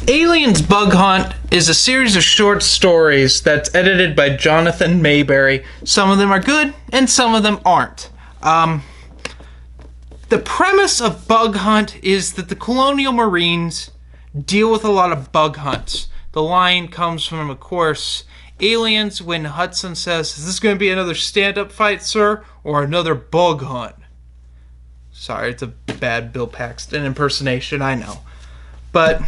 Aliens Bug Hunt is a series of short stories that's edited by Jonathan Mayberry. Some of them are good, and some of them aren't. The premise of Bug Hunt is that the Colonial Marines deal with a lot of bug hunts. The line comes from, of course, Aliens, when Hudson says, "Is this going to be another stand-up fight, sir, or another bug hunt?" Sorry, it's a bad Bill Paxton impersonation, I know. But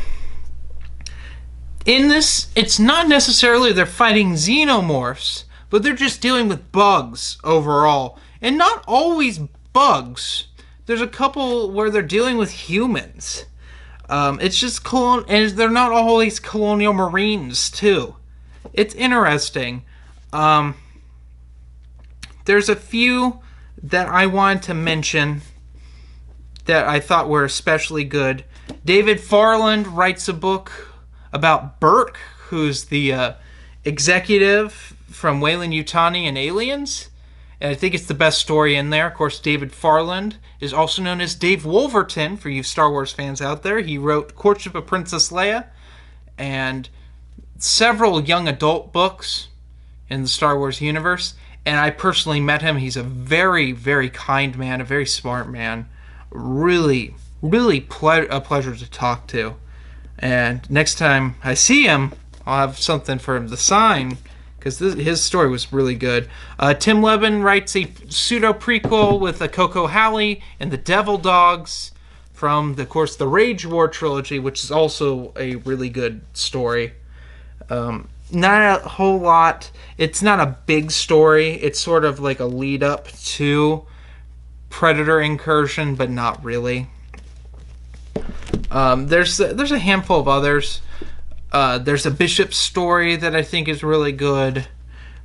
in this, it's not necessarily they're fighting xenomorphs, but they're just dealing with bugs overall. And not always bugs. There's a couple where they're dealing with humans. It's just and they're not always Colonial Marines, too. It's interesting. There's a few that I wanted to mention that I thought were especially good. David Farland writes a book about Burke, who's the executive from Weyland-Yutani and Aliens. And I think it's the best story in there. Of course, David Farland is also known as Dave Wolverton, for you Star Wars fans out there. He wrote Courtship of Princess Leia and several young adult books in the Star Wars universe. And I personally met him. He's a very, very kind man, a very smart man. Really, really a pleasure to talk to. And next time I see him, I'll have something for him to sign, because his story was really good. Tim Levin writes a pseudo-prequel with Coco Halley and the Devil Dogs from, of course, the Rage War trilogy, which is also a really good story. Not a whole lot. It's not a big story. It's sort of like a lead-up to Predator Incursion, but not really. There's a handful of others. There's a Bishop story that I think is really good.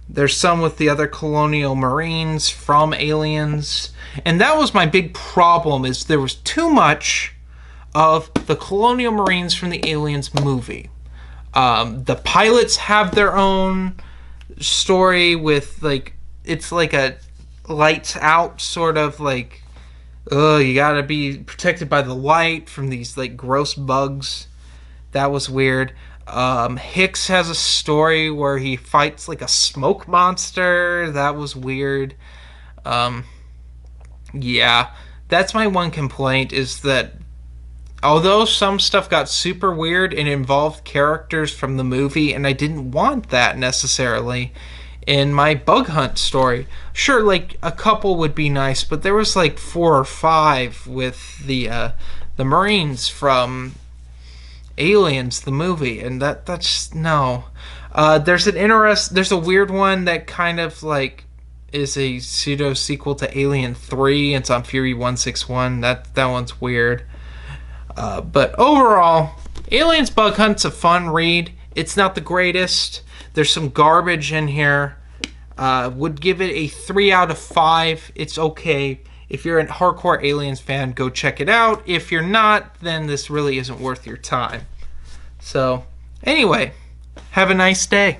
There's some with the other Colonial Marines from Aliens. And that was my big problem, is there was too much of the Colonial Marines from the Aliens movie. The pilots have their own story with, it's like a lights out sort of you gotta be protected by the light from these gross bugs. That was weird. Hicks has a story where he fights a smoke monster. That was weird. Yeah, that's my one complaint, is that although some stuff got super weird and involved characters from the movie, and I didn't want that necessarily in my Bug Hunt story. Sure, a couple would be nice, but there was 4 or 5 with the Marines from Aliens, the movie, and that's no. There's a weird one that kind of is a pseudo sequel to Alien 3. It's on Fury 161. That one's weird. But overall, Aliens Bug Hunt's a fun read. It's not the greatest. There's some garbage in here. Would give it a 3 out of 5. It's okay. If you're a hardcore Aliens fan, go check it out. If you're not, then this really isn't worth your time. So, anyway, have a nice day.